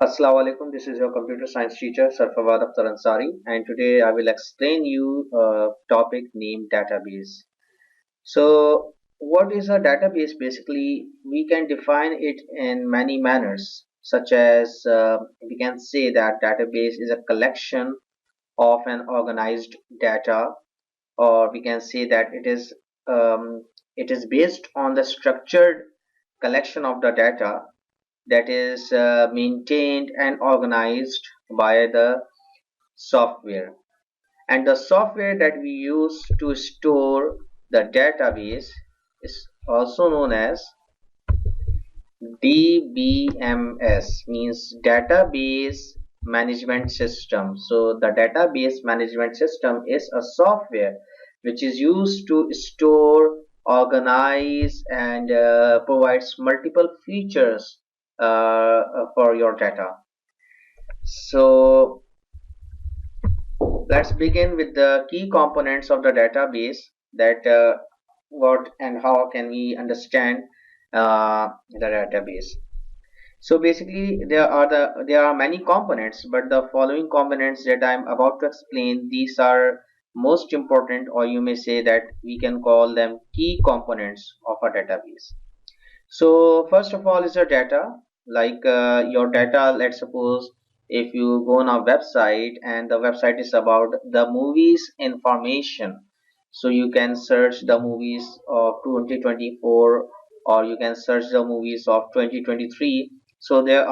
Assalamu alaikum. This is your computer science teacher Sarfawad Akhtar Ansari, and today I will explain you a topic named database. So, what is a database? Basically, we can define it in many manners, such as we can say that database is a collection of an organized data, or we can say that it is based on the structured collection of the data that is maintained and organized by the software. And the software that we use to store the database is also known as DBMS, means database management system. So the database management system is a software which is used to store, organize, and provides multiple features for your data. So let's begin with the key components of the database, that what and how can we understand the database. So basically there are many components, but the following components that I'm about to explain, these are most important, or you may say that we can call them key components of a database. So first of all is your data, like your data. Let's suppose if you go on a website and the website is about the movies information, so you can search the movies of 2024, or you can search the movies of 2023. So there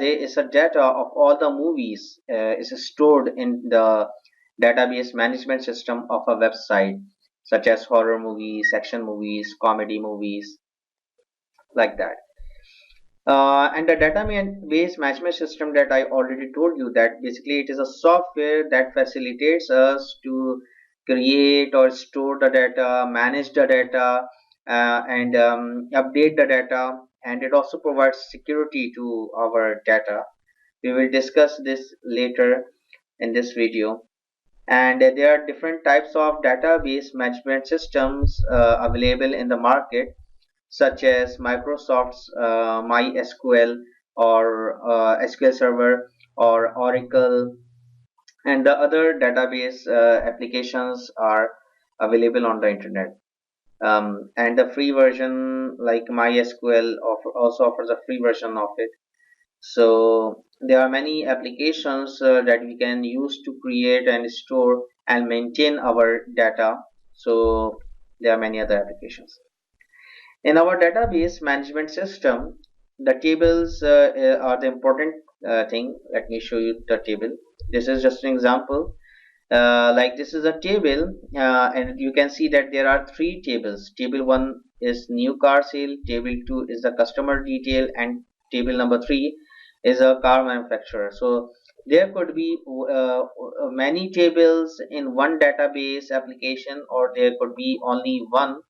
is a data of all the movies is stored in the database management system of a website, such as horror movies, action movies, comedy movies, like that. And the database management system that I already told you, that basically it is a software that facilitates us to create or store the data, manage the data, and update the data, and it also provides security to our data. We will discuss this later in this video. And there are different types of database management systems available in the market, such as Microsoft's MySQL, or SQL Server, or Oracle, and the other database applications are available on the internet. And the free version, like MySQL, also offers a free version of it. So there are many applications that we can use to create and store and maintain our data. So there are many other applications. In our database management system, the tables are the important thing. Let me show you the table. This is just an example. Like this is a table, and you can see that there are three tables. Table 1 is new car sale, table 2 is the customer detail, and table number 3 is a car manufacturer. So there could be many tables in one database application, or there could be only one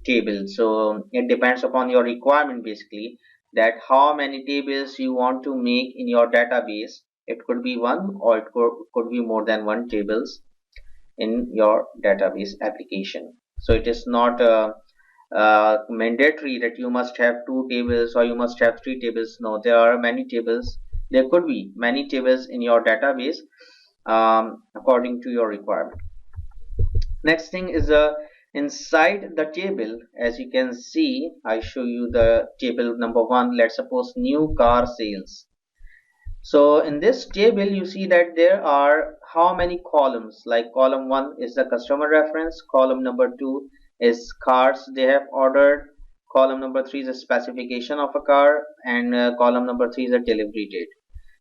table. So it depends upon your requirement, basically, that how many tables you want to make in your database. It could be one, or it could be more than one tables in your database application. So it is not mandatory that you must have two tables or you must have three tables. No, there are many tables. There could be many tables in your database according to your requirement. Next thing is inside the table. As you can see, I show you the table number 1. Let's suppose new car sales. So in this table you see that there are how many columns, like column 1 is the customer reference, column number 2 is cars they have ordered, column number 3 is a specification of a car, and column number 3 is a delivery date.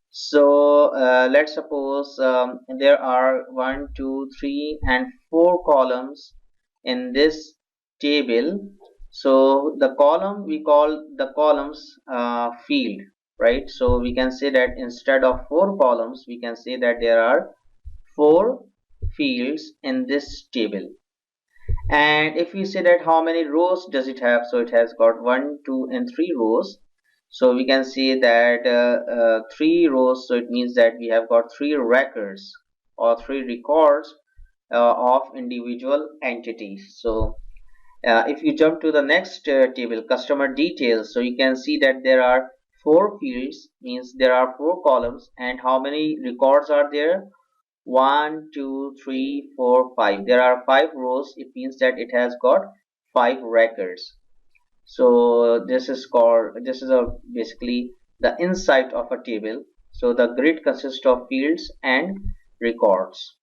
So let's suppose there are 1, 2, 3, and 4 columns in this table. So the column we call the columns field, right? So we can say that instead of 4 columns, we can say that there are 4 fields in this table. And if we say that how many rows does it have, so it has got 1, 2, and 3 rows. So we can see that 3 rows, so it means that we have got 3 records or 3 records of individual entities. So if you jump to the next table, customer details, so you can see that there are four fields means there are four columns, and how many records are there? One, two, three, four, five. There are five rows. It means that it has got five records. So this is a basically the inside of a table. So the grid consists of fields and records.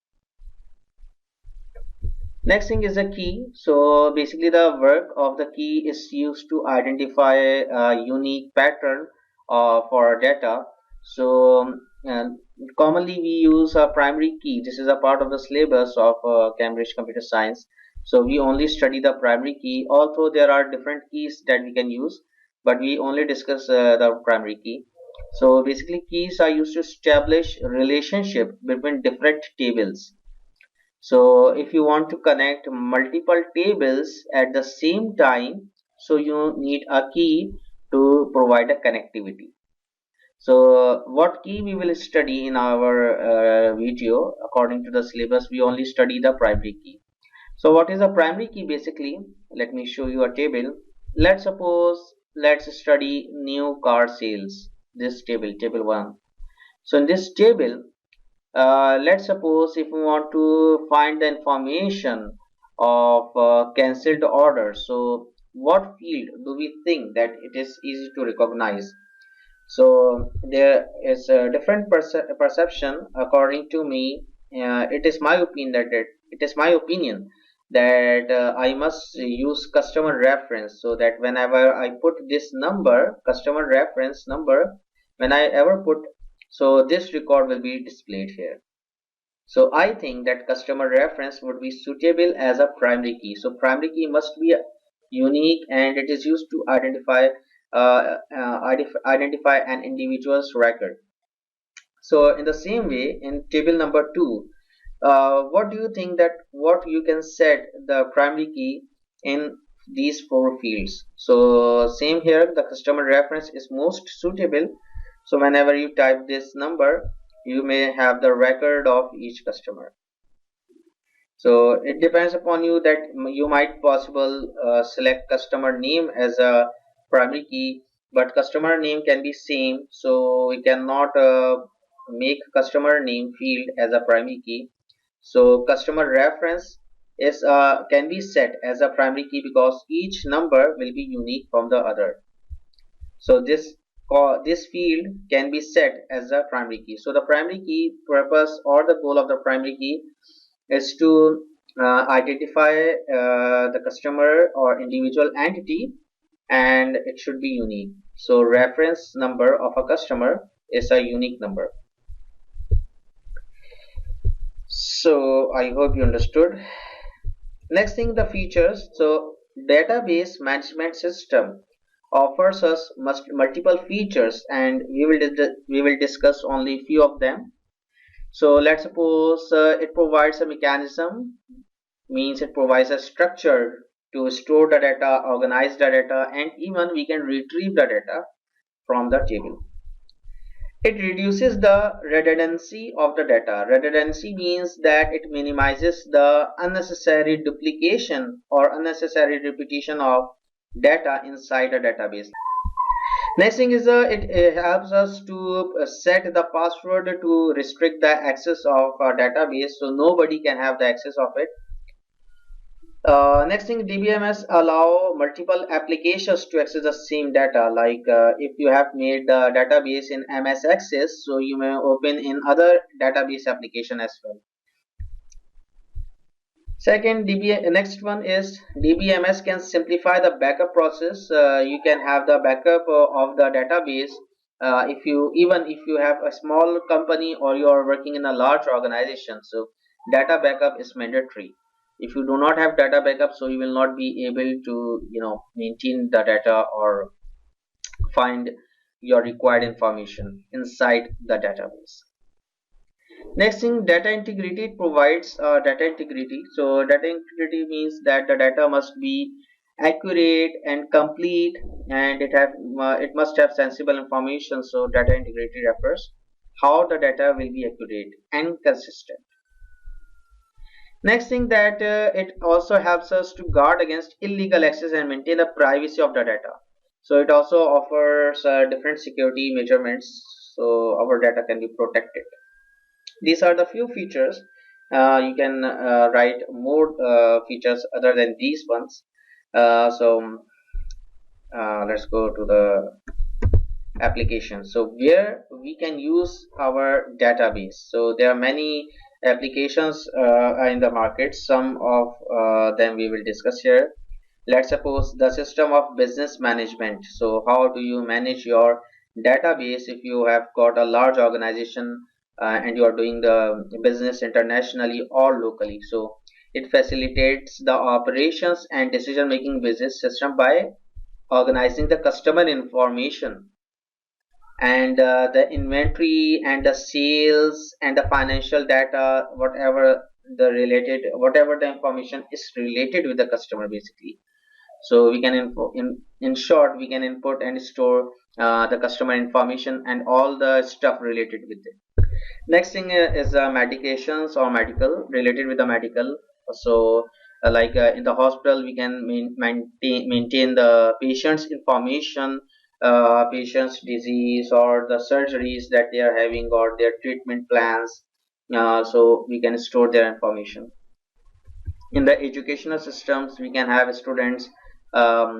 Next thing is a key. So basically the work of the key is used to identify a unique pattern for data. So commonly we use a primary key. This is a part of the syllabus of Cambridge Computer Science. So we only study the primary key, although there are different keys that we can use, but we only discuss the primary key. So basically keys are used to establish relationship between different tables. So if you want to connect multiple tables at the same time, so you need a key to provide a connectivity. So what key we will study in our video? According to the syllabus, we only study the primary key. So what is a primary key basically? Let me show you a table. Let's study new car sales. This table, table 1. So in this table, let's suppose if we want to find the information of cancelled order, so what field do we think that it is easy to recognize? So there is a different perception. According to me, it is my opinion that I must use customer reference, so that whenever I put this number, customer reference number, when I ever put, so this record will be displayed here. So I think that customer reference would be suitable as a primary key. So primary key must be unique, and it is used to identify an individual's record. So in the same way, in table number 2, what do you think that what you can set the primary key in these four fields? So same here, the customer reference is most suitable. So whenever you type this number, you may have the record of each customer. So it depends upon you that you might possible select customer name as a primary key, but customer name can be same, so we cannot make customer name field as a primary key. So customer reference is can be set as a primary key because each number will be unique from the other. So this field can be set as a primary key. So the primary key purpose or the goal of the primary key is to identify the customer or individual entity, and it should be unique. So reference number of a customer is a unique number. So I hope you understood. Next thing, the features. So database management system offers us multiple features, and we will discuss only few of them. So let's suppose it provides a mechanism, means it provides a structure to store the data, organize the data, and even we can retrieve the data from the table. It reduces the redundancy of the data. Redundancy means that it minimizes the unnecessary duplication or unnecessary repetition of data inside a database. Next thing is it helps us to set the password to restrict the access of our database, so nobody can have the access of it. Next thing, DBMS allow multiple applications to access the same data. Like if you have made the database in MS Access, so you may open in other database application as well. Second, next one is DBMS can simplify the backup process. You can have the backup of the database. If you have a small company or you are working in a large organization, so data backup is mandatory. If you do not have data backup, so you will not be able to maintain the data or find your required information inside the database. Next thing, data integrity. It provides data integrity. So data integrity means that the data must be accurate and complete, and it must have sensible information. So data integrity refers how the data will be accurate and consistent. Next thing, that it also helps us to guard against illegal access and maintain the privacy of the data. So it also offers different security measurements, so our data can be protected. These are the few features. You can write more features other than these ones. Let's go to the application, so where we can use our database. So there are many applications in the market. Some of them we will discuss here. Let's suppose the system of business management. So how do you manage your database if you have got a large organization and you are doing the business internationally or locally? So it facilitates the operations and decision making business system by organizing the customer information and the inventory and the sales and the financial data, whatever the information is related with the customer basically. So we can in short we can input and store the customer information and all the stuff related with it. Next thing is medications or medical related with the medical. So in the hospital we can maintain the patient's information, patient's disease or the surgeries that they are having or their treatment plans. So we can store their information. In the educational systems we can have students, college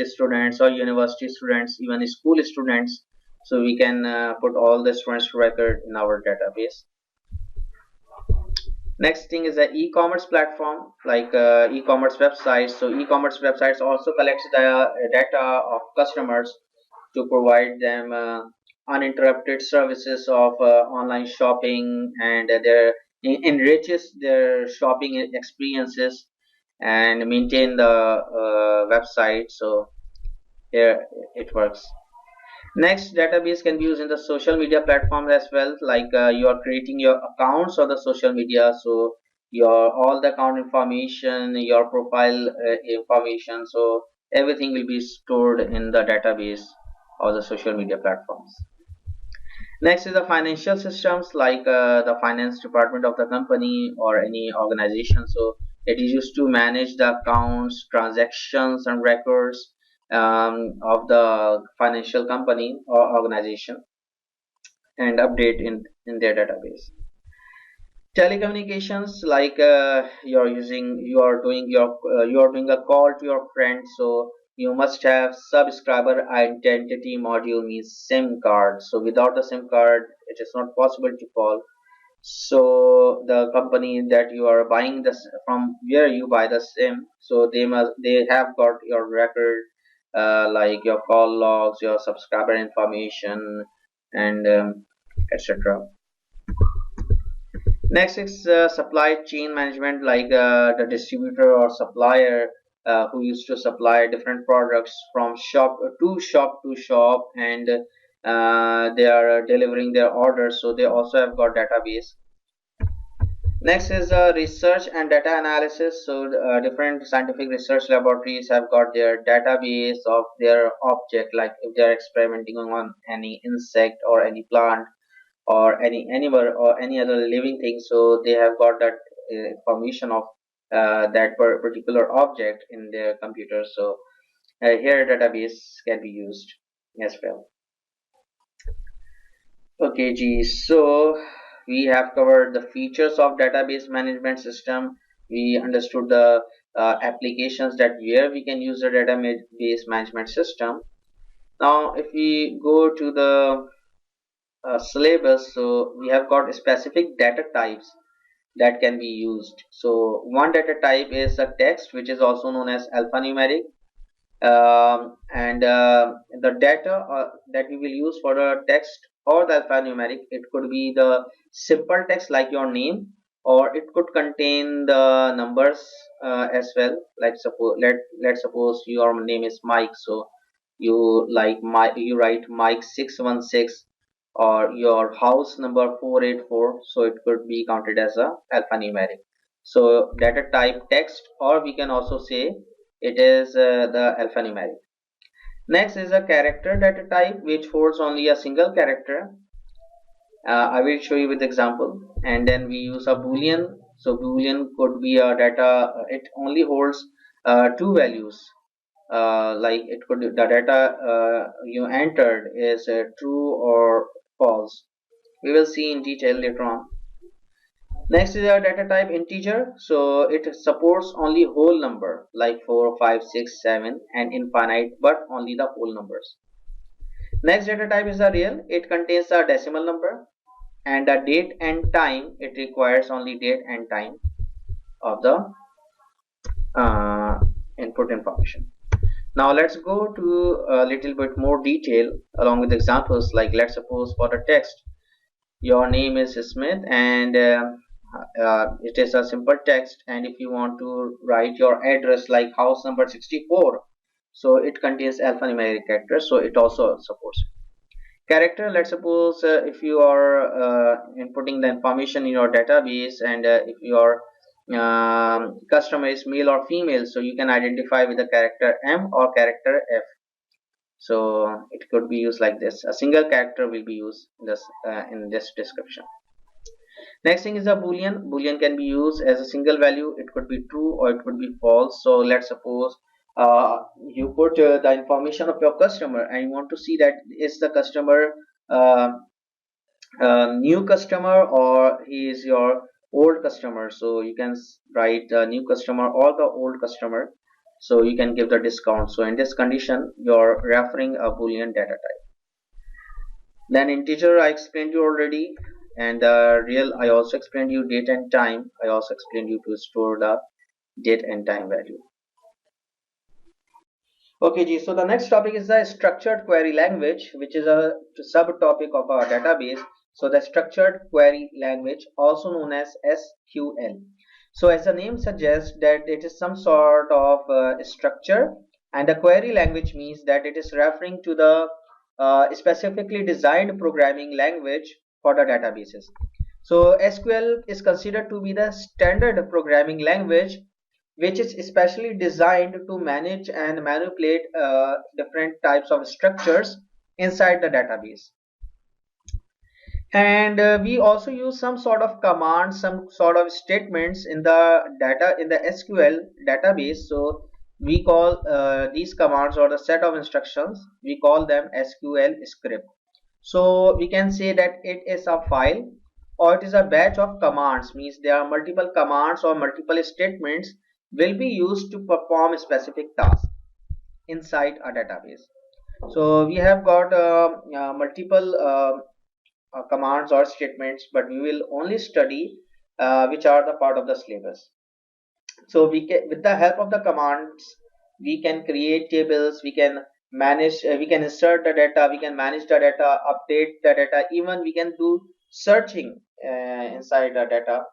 students or university students, even school students. So we can put all the students record in our database. Next thing is the e-commerce platform, e-commerce websites. So e-commerce websites also collects the data of customers to provide them uninterrupted services of online shopping, and enriches their shopping experiences and maintain the website. So here it works. Next, database can be used in the social media platforms as well. You are creating your accounts on the social media, so your all the account information, your profile information, so everything will be stored in the database of the social media platforms. Next is the financial systems, the finance department of the company or any organization. So it is used to manage the accounts, transactions, and records of the financial company or organization and update in their database. Telecommunications, you are doing a call to your friend, so you must have subscriber identity module, means SIM card. So without the SIM card it is not possible to call. So the company that you are buying this from, where you buy the SIM, so they have got your record, like your call logs, your subscriber information, and etc. Next is supply chain management, the distributor or supplier who used to supply different products from shop to shop, and they are delivering their orders, so they also have got database. Next is research and data analysis. So different scientific research laboratories have got their database of their object, like if they are experimenting on any insect or any plant or any animal or any other living thing, so they have got that information of that particular object in their computer. So here database can be used as well. Okay, G. So we have covered the features of database management system. We understood the applications that where we can use the database management system. Now if we go to the syllabus, so we have got specific data types that can be used. So one data type is a text, which is also known as alphanumeric, and the data that we will use for the text or the alphanumeric, it could be the simple text like your name, or it could contain the numbers as well. Like let's suppose your name is Mike, so you write Mike 616, or your house number 484, so it could be counted as a alphanumeric. So data type text, or we can also say it is the alphanumeric. Next is a character data type, which holds only a single character. I will show you with example. And then we use a boolean. So boolean could be a data, it only holds two values. like it could the data you entered is true or false. We will see in detail later on. Next is our data type integer. So it supports only whole number like 4, 5, 6, 7 and infinite, but only the whole numbers. Next data type is a real. It contains a decimal number, and the date and time. It requires only date and time of the uh, input information. Now let's go to a little bit more detail along with examples. Like let's suppose for the text, your name is Smith, and it is a simple text, and if you want to write your address like house number 64, so it contains alphanumeric characters, so it also supports character. Let's suppose if you are inputting the information in your database, and if your customer is male or female, so you can identify with the character M or character F. So it could be used like this. A single character will be used in this description. Next thing is a boolean. Boolean can be used as a single value. It could be true or it could be false. So let's suppose you put the information of your customer, and you want to see that is the customer uh, new customer or he is your old customer. So you can write new customer or the old customer, so you can give the discount. So in this condition you're referring a boolean data type. Then integer I explained you already, and real I also explained you. Date and time I also explained you to store the date and time value. Okay, Ji. So the next topic is the structured query language, which is a subtopic of our database. So the structured query language, also known as SQL. So as the name suggests, that it is some sort of structure, and the query language means that it is referring to the specifically designed programming language for the databases. So SQL is considered to be the standard programming language, which is especially designed to manage and manipulate different types of structures inside the database. And we also use some sort of commands, some sort of statements in the data in the SQL database. So we call these commands or the set of instructions, we call them SQL script. So we can say that it is a file or it is a batch of commands, means there are multiple commands or multiple statements will be used to perform a specific task inside a database. So we have got multiple commands or statements, but we will only study which are the part of the syllabus. So we can, with the help of the commands, we can create tables, we can manage, we can insert the data, we can manage the data, update the data, even we can do searching inside the data.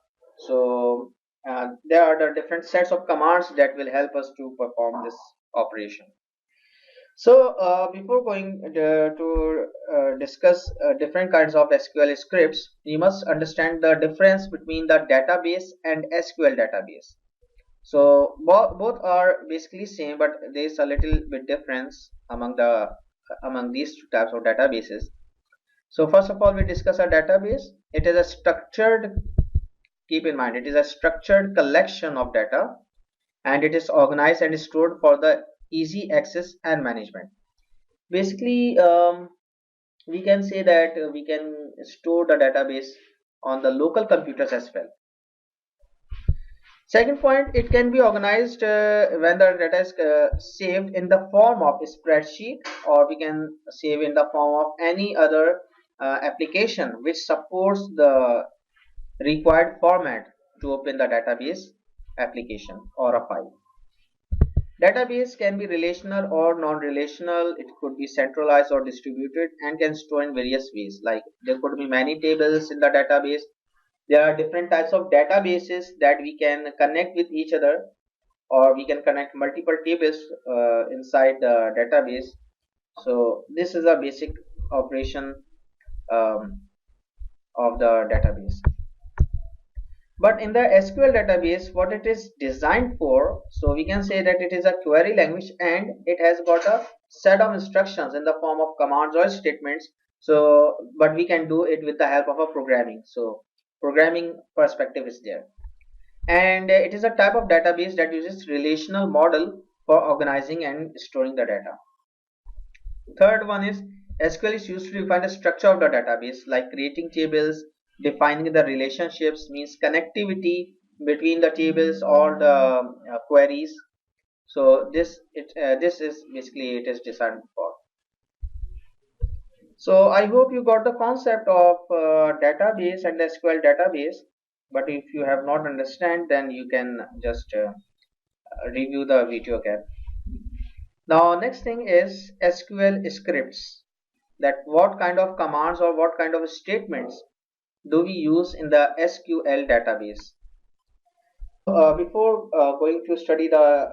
So there are the different sets of commands that will help us to perform this operation. So before going to discuss different kinds of SQL scripts, we must understand the difference between the database and SQL database. So both are basically same, but there is a little bit difference among these two types of databases. So first of all, we discuss a database. It is a structured, keep in mind, it is a structured collection of data, and it is organized and stored for the easy access and management. Basically, we can say that we can store the database on the local computers as well. Second point, it can be organized when the data is saved in the form of a spreadsheet, or we can save in the form of any other application which supports the required format to open the database application or a file. Database can be relational or non-relational. It could be centralized or distributed and can store in various ways. Like there could be many tables in the database. There are different types of databases that we can connect with each other, or we can connect multiple tables inside the database. So this is a basic operation um, of the database. But in the SQL database, what it is designed for, so we can say that it is a query language, and it has got a set of instructions in the form of commands or statements. So but we can do it with the help of a programming. So programming perspective is there. And it is a type of database that uses relational model for organizing and storing the data. Third one is SQL is used to define the structure of the database, like creating tables, defining the relationships, means connectivity between the tables or the queries. So this is basically it is designed for. So I hope you got the concept of database and SQL database. But if you have not understand, then you can just review the video again. Now next thing is SQL scripts. That what kind of commands or what kind of statements do we use in the SQL database? Before going to study the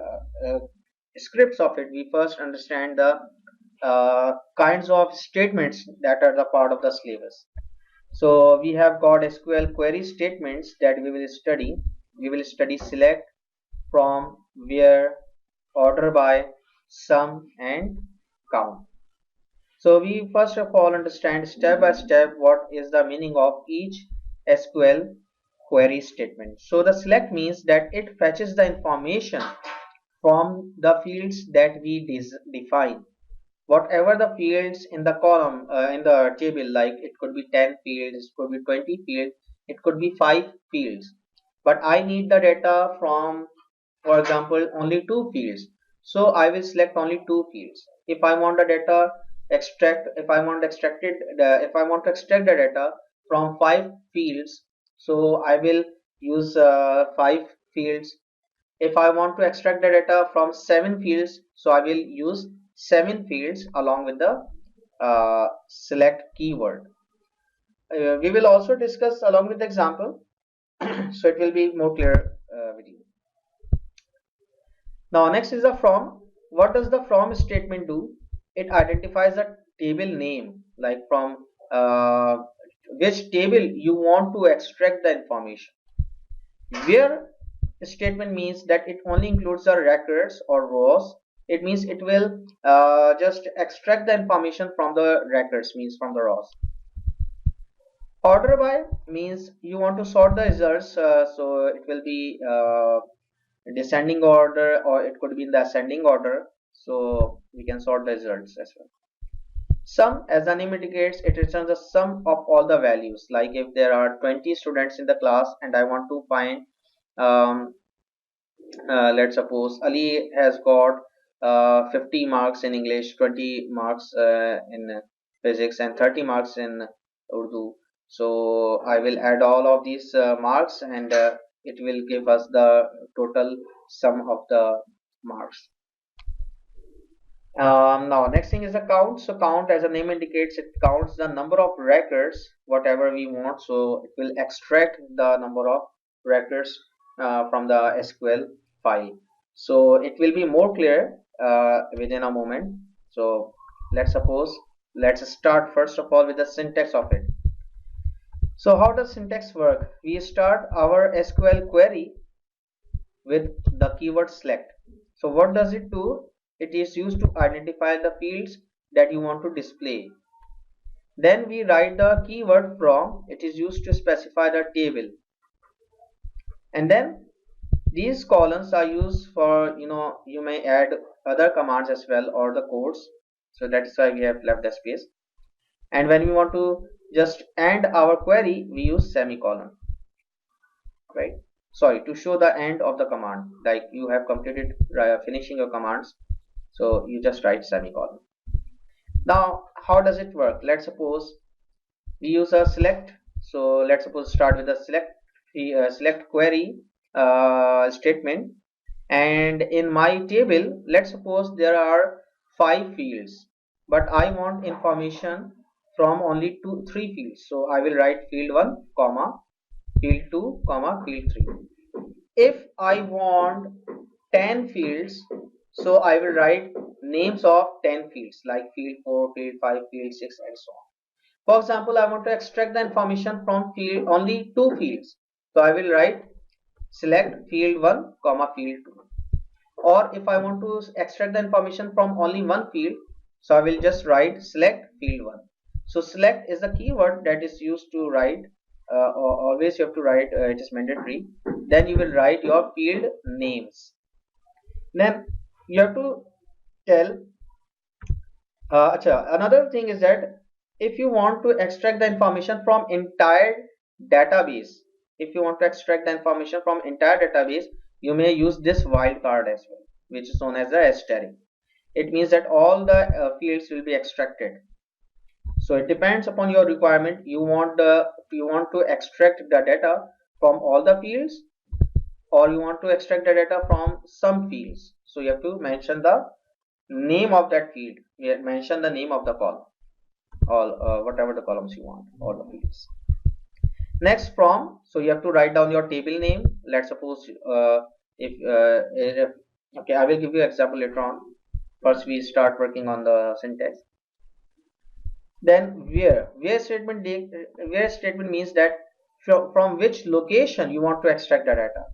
scripts of it, we first understand the kinds of statements that are the part of the syllabus. So we have got SQL query statements that we will study. We will study select, from, where, order by, sum, and count. So we first of all understand step by step what is the meaning of each SQL query statement. So the select means that it fetches the information from the fields that we define. Whatever the fields in the column in the table, like it could be 10 fields, it could be 20 fields, it could be 5 fields. But I need the data from, for example, only 2 fields. So I will select only 2 fields. If I want the data extract, if I want to extract the data from 5 fields, so I will use 5 fields. If I want to extract the data from 7 fields, so I will use 7 fields along with the select keyword. We will also discuss along with the example, so it will be more clear with you. Now next is the from. What does the from statement do? It identifies a table name, like from which table you want to extract the information. Where statement means that it only includes the records or rows. It means it will just extract the information from the records, means from the rows. Order by means you want to sort the results, so it will be descending order, or it could be in the ascending order, so we can sort the results as well. Sum, as the name indicates, it returns the sum of all the values. Like if there are 20 students in the class and I want to find um, let's suppose Ali has got 50 marks in English, 20 marks in physics, and 30 marks in Urdu. So I will add all of these marks, and it will give us the total sum of the marks. Now next thing is the count. So count, as the name indicates, it counts the number of records whatever we want. So it will extract the number of records from the SQL file. So it will be more clear within a moment. So let's start first of all with the syntax of it. So how does syntax work? We start our SQL query with the keyword select. So what does it do? It is used to identify the fields that you want to display. Then we write the keyword from. It is used to specify the table. And then these columns are used for, you may add other commands as well, or the codes. So that's why we have left the space. And when we want to just end our query, we use semicolon, right? Sorry, to show the end of the command, like you have completed finishing your commands, so you just write semicolon. Now how does it work? Let's suppose we use a select. So let's suppose start with a select query statement, and in my table, let's suppose there are 5 fields, but I want information from only 3 fields. So I will write field 1 comma field 2 comma field 3. If I want 10 fields, so I will write names of 10 fields, like field 4, field 5, field 6, and so on. For example, I want to extract the information from field only 2 fields, so I will write select field 1 comma field 2. Or if I want to extract the information from only one field, so I will just write select field 1. So select is the keyword that is used to write, or always you have to write, it is mandatory. Then you will write your field names. Then you have to tell. Another thing is that if you want to extract the information from entire database, if you want to extract the information from entire database, you may use this wildcard as well, which is known as the asterisk. It means that all the fields will be extracted. So it depends upon your requirement. You want to extract the data from all the fields, or you want to extract the data from some fields. So you have to mention the name of that field. We mention the name of the column, all whatever the columns you want, all the fields. Next, from, so you have to write down your table name. Let's suppose if okay, I will give you example later on. First we start working on the syntax. Then where statement means that from which location you want to extract the data.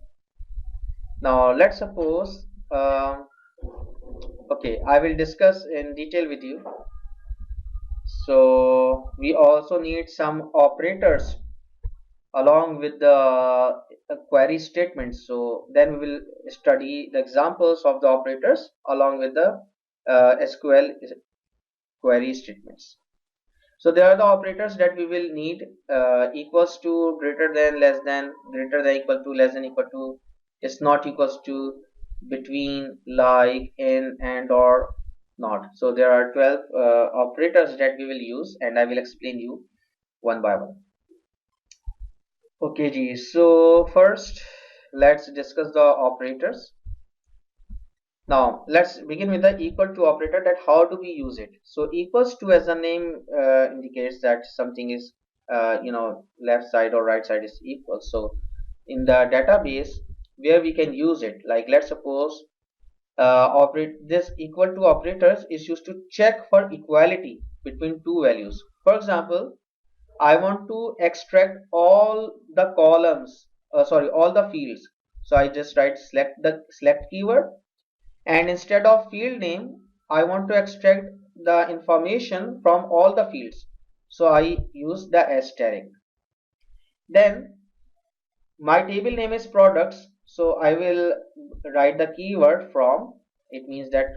Now let's suppose okay, I will discuss in detail with you. So we also need some operators along with the query statements. So then we will study the examples of the operators along with the SQL query statements. So there are the operators that we will need: equals to, greater than, less than, greater than equal to, less than equal to, is not equals to, between, like, in, and, or, not. So there are 12 operators that we will use, and I will explain you one by one. Okay, G. So first, let's discuss the operators. Now let's begin with the equal to operator. That how do we use it? So equals to, as the name indicates, that something is left side or right side is equal. So in the database where we can use it, like let's suppose operate this equal to operators is used to check for equality between two values. For example, I want to extract all the columns, all the fields. So I just write select keyword, and instead of field name I want to extract the information from all the fields, so I use the asterisk. Then my table name is products, so I will write the keyword from. It means that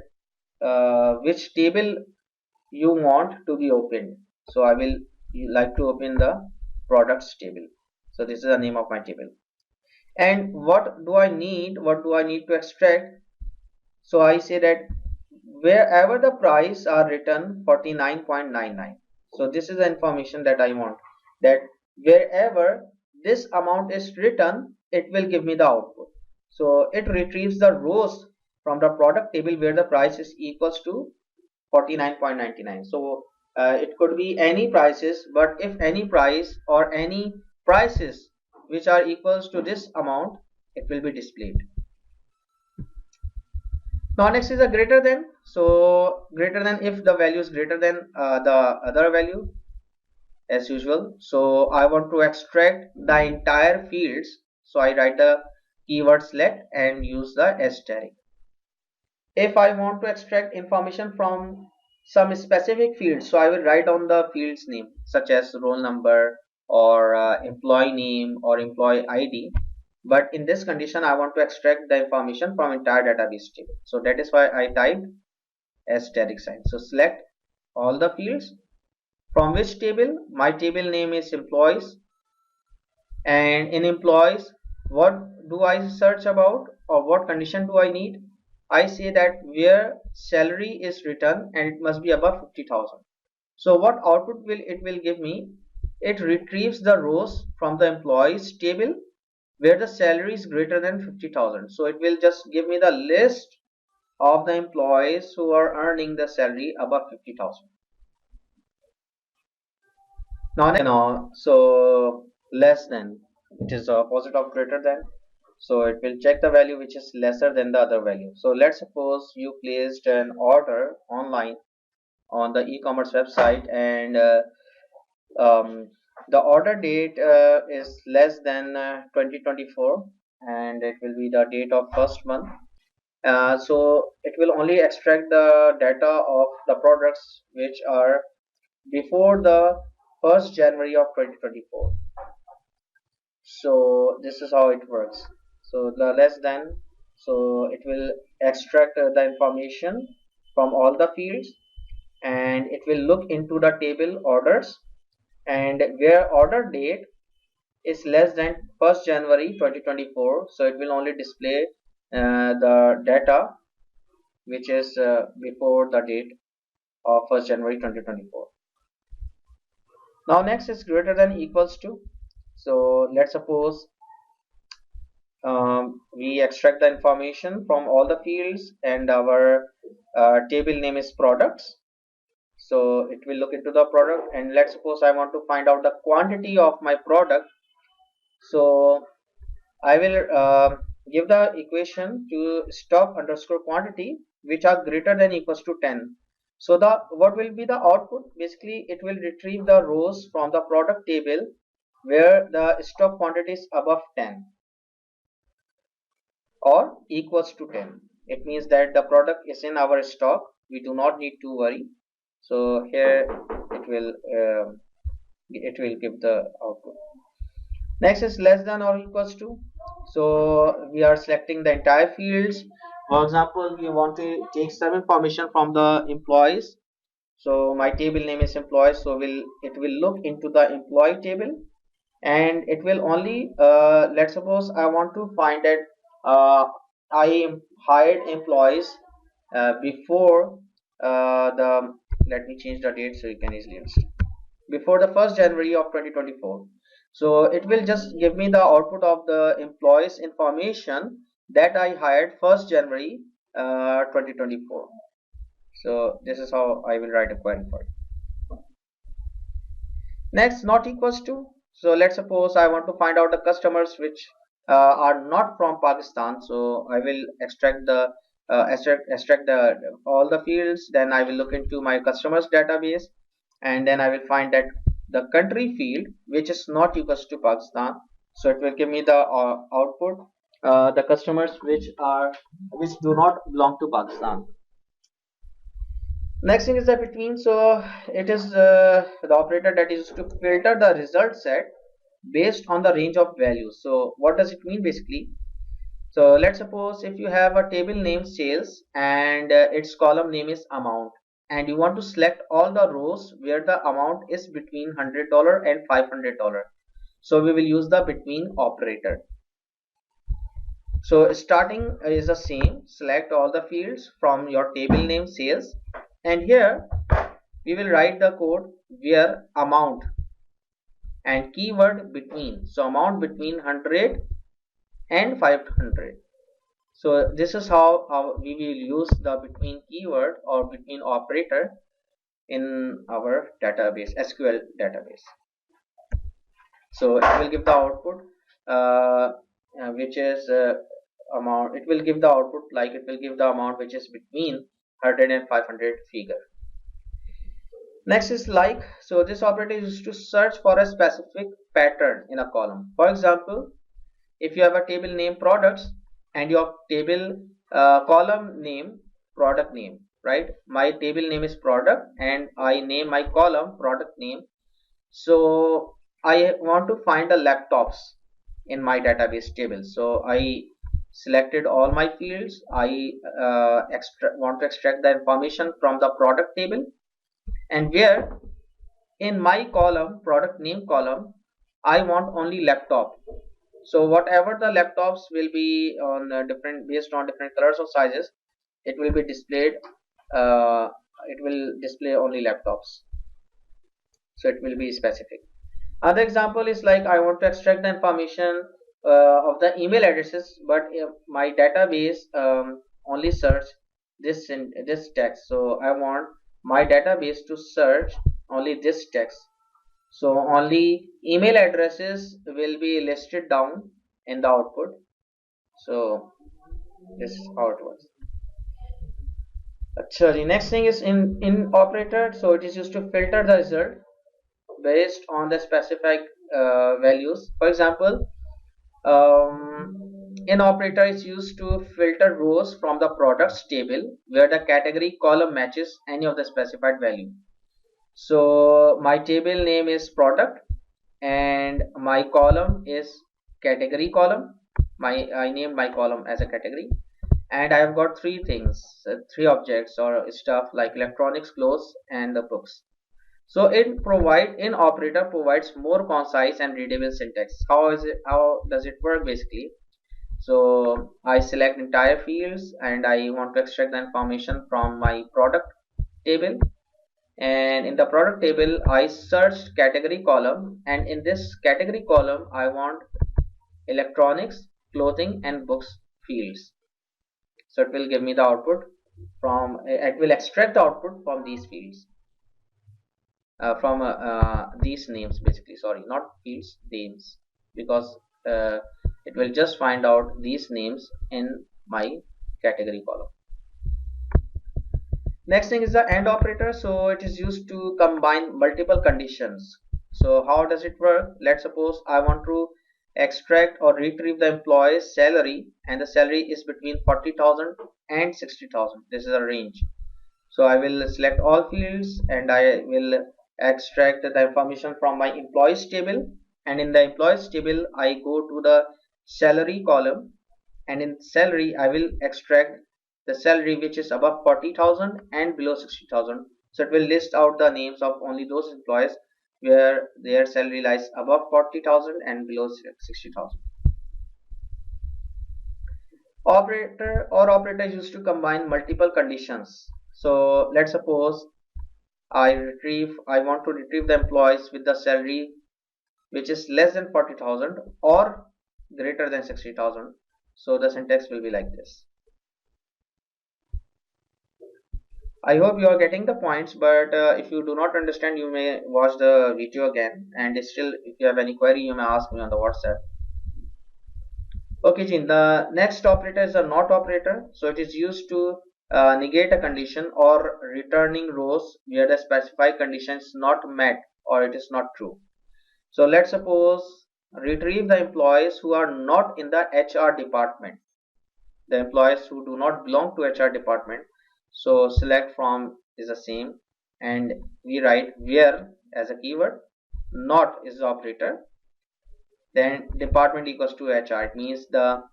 which table you want to be opened, so I will like to open the products table. So this is the name of my table. And what do I need to extract? So I say that wherever the price are written 49.99. So this is the information that I want, that wherever this amount is written, it will give me the output. So it retrieves the rows from the product table where the price is equals to 49.99. So it could be any prices, but if any price or any prices which are equals to this amount, it will be displayed. Now next is a greater than. So greater than, if the value is greater than the other value, as usual. So I want to extract the entire fields, so I write the keyword select and use the asterisk. If I want to extract information from some specific field, so I will write down the field's name, such as roll number or employee name or employee ID. But in this condition I want to extract the information from entire database table, so that is why I type asterisk sign. So select all the fields. From which table? My table name is employees, and in employees, what do I search about, or what condition do I need? I say that where salary is written and it must be above 50,000. So what output will it will give me? It retrieves the rows from the employees table where the salary is greater than 50,000. So it will just give me the list of the employees who are earning the salary above 50,000. Now, so less than, it is the opposite of greater than. So it will check the value which is lesser than the other value. So let's suppose you placed an order online on the e-commerce website, and the order date is less than 2024, and it will be the date of first month. So it will only extract the data of the products which are before the 1st January of 2024. So this is how it works. So the less than, So it will extract the information from all the fields, and it will look into the table orders, and where order date is less than 1st January 2024, so it will only display the data which is before the date of 1st January 2024. Now next is greater than equals to. So let's suppose we extract the information from all the fields, and our table name is products. So it will look into the product, and let's suppose I want to find out the quantity of my product. So I will give the equation to stock underscore quantity which are greater than equals to 10. So the what will be the output? Basically it will retrieve the rows from the product table where the stock quantity is above 10 or equals to 10. It means that the product is in our stock, we do not need to worry. So here it will give the output. Next is less than or equals to. So we are selecting the entire fields. For example, we want to take some information from the employees. So my table name is employees, so it will look into the employee table, and it will only let's suppose I want to find that I hired employees before the let me change the date so you can easily understand, before the 1st January of 2024. So it will just give me the output of the employees information that I hired 1st January 2024. So this is how I will write a query for it. Next, not equals to. So let's suppose I want to find out the customers which are not from Pakistan. So I will extract the extract the all the fields. Then I will look into my customers database, and then I will find that the country field which is not equals to Pakistan. So it will give me the output the customers which do not belong to Pakistan. Next thing is the between. So it is the operator that is to filter the result set based on the range of values. So what does it mean basically? So let's suppose if you have a table name sales, and its column name is amount, and you want to select all the rows where the amount is between $100 and $500. So we will use the between operator. So starting is the same, select all the fields from your table name sales, and here we will write the code where amount and keyword between. So amount between 100 and 500. So this is how we will use the between keyword or between operator in our database, SQL database. So it will give the output which is amount. It will give the output like it will give the amount which is between 100 and 500 figure. Next is like. So this operator is used to search for a specific pattern in a column. For example, if you have a table name products and your table column name product name, right? My table name is product and I name my column product name. So I want to find the laptops in my database table. So I selected all my fields. I want to extract the information from the product table, and where in my column product name column I want only laptop. So whatever the laptops will be on different based on different colors or sizes, it will be displayed. It will display only laptops. So it will be specific. Other example is like I want to extract the information of the email addresses, but my database only search this text. So I want my database to search only this text. So only email addresses will be listed down in the output. So this is how it works. So the next thing is in operator. So it is used to filter the result based on the specific values. For example, in operator is used to filter rows from the products table where the category column matches any of the specified value. So my table name is product and my column is category column. I name my column as a category. and I have got three things, three objects or stuff like electronics, clothes, and the books. So in operator provides more concise and readable syntax. How does it work basically? So I select entire fields and I want to extract the information from my product table, and in the product table I searched category column, and in this category column I want electronics, clothing, and books fields. So it will give me the output from, it will extract the output from these fields, from these names basically, sorry, not fields, names, because uh, it will just find out these names in my category column. Next thing is the AND operator. So it is used to combine multiple conditions. So how does it work? Let's suppose I want to extract or retrieve the employee's salary, and the salary is between 40,000 and 60,000. This is a range. So I will select all fields and I will extract the information from my employees table, and in the employees table I go to the salary column, and in salary I will extract the salary which is above 40,000 and below 60,000. So it will list out the names of only those employees where their salary lies above 40,000 and below 60,000. Operator is used to combine multiple conditions. So let's suppose I want to retrieve the employees with the salary which is less than 40,000 or greater than 60,000. So the syntax will be like this. I hope you are getting the points, but if you do not understand, you may watch the video again, and still if you have any query, you may ask me on the WhatsApp. Okay, Jin, the next operator is a not operator. So it is used to negate a condition or returning rows where the specified condition is not met or it is not true. So let's suppose retrieve the employees who are not in the HR department, the employees who do not belong to HR department. So select from is the same, and we write where as a keyword, not is the operator, then department equals to HR. It means the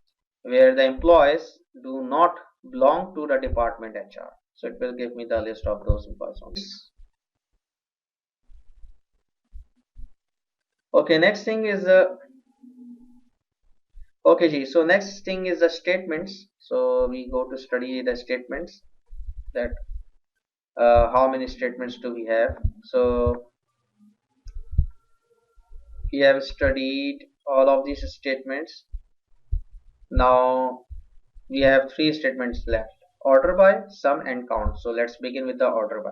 where the employees do not belong to the department HR. So it will give me the list of those employees only. Okay, next thing is okay G. So next thing is the statements. So we go to study the statements, that how many statements do we have. So we have studied all of these statements. Now we have three statements left: order by, sum, and count. So let's begin with the order by.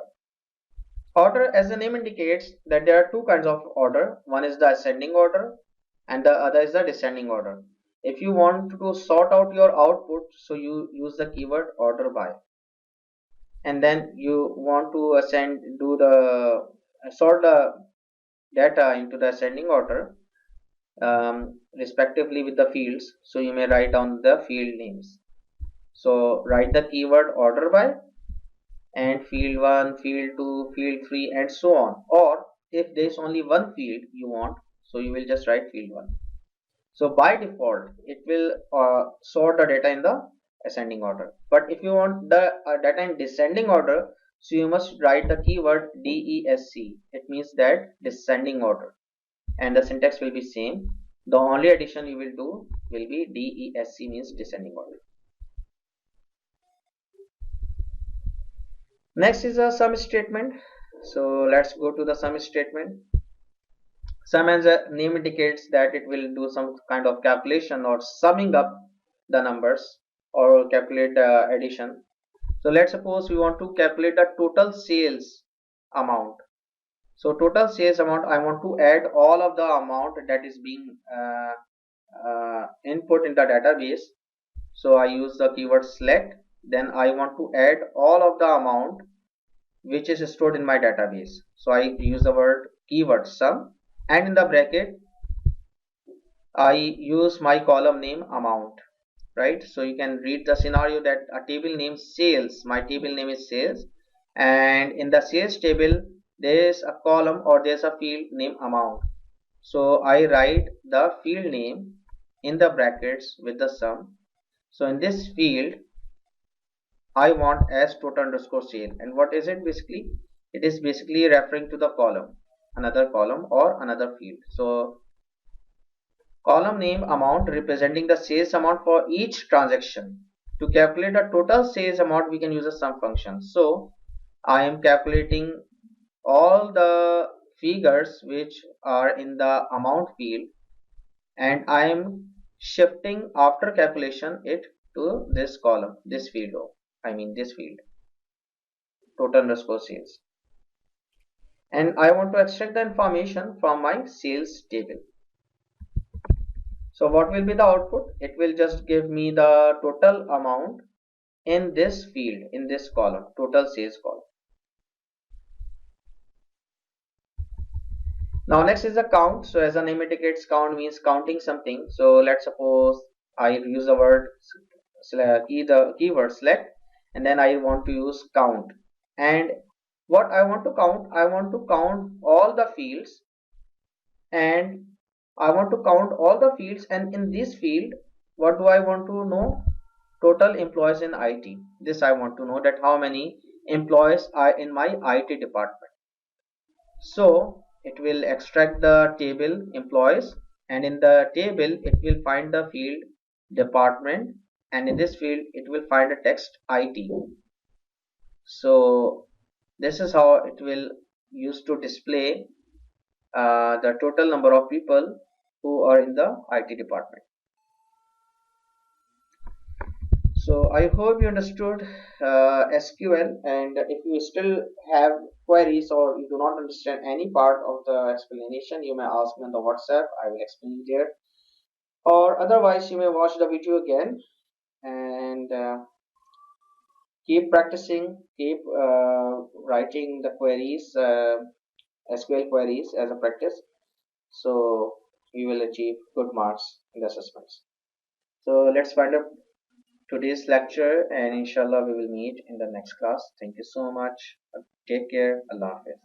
Order, as the name indicates, that there are two kinds of order. One is the ascending order and the other is the descending order. If you want to sort out your output, so you use the keyword order by, and then you want to sort the data into the ascending order, respectively with the fields. So you may write down the field names. So write the keyword order by and field 1, field 2, field 3, and so on. Or if there is only one field you want, so you will just write field 1. So by default it will sort the data in the ascending order, but if you want the data in descending order, so you must write the keyword DESC. It means that descending order, and the syntax will be same. The only addition you will do will be DESC, means descending order. Next is a sum statement. So let's go to the sum statement. Sum, as the name indicates, that it will do some kind of calculation or summing up the numbers or calculate the addition. So let's suppose we want to calculate the total sales amount. So total sales amount, I want to add all of the amount that is being input in the database. So I use the keyword select, then I want to add all of the amount which is stored in my database. So I use the word keyword sum, and in the bracket I use my column name amount, right? So you can read the scenario that a table name sales, my table name is sales, and in the sales table there is a column or there's a field name amount. So I write the field name in the brackets with the sum. So in this field I want as total underscore sale. And what is it basically? It is basically referring to the column, another column or another field. So column name amount representing the sales amount for each transaction. To calculate the total sales amount, we can use a sum function. So I am calculating all the figures which are in the amount field, and I am shifting after calculation it to this column, this field. I mean this field, total underscore sales. And I want to extract the information from my sales table. So what will be the output? It will just give me the total amount in this field, in this column, total sales column. Now next is the count. So as the name indicates, count means counting something. So let's suppose I use the word the keyword select, and then I want to use count. And what I want to count, I want to count all the fields, and I want to count all the fields, and in this field, what do I want to know? Total employees in IT. This I want to know, that how many employees are in my IT department. So it will extract the table employees, and in the table it will find the field department, and in this field it will find the text IT. So this is how it will use to display the total number of people who are in the IT department. So I hope you understood SQL, and if you still have queries or you do not understand any part of the explanation, you may ask me on the WhatsApp. I will explain it there. Or otherwise, you may watch the video again, and keep practicing, keep writing the queries, SQL queries as a practice. So you will achieve good marks in the assessments. So let's find out today's lecture, and inshallah we will meet in the next class. Thank you so much. Take care. Allah Hafiz.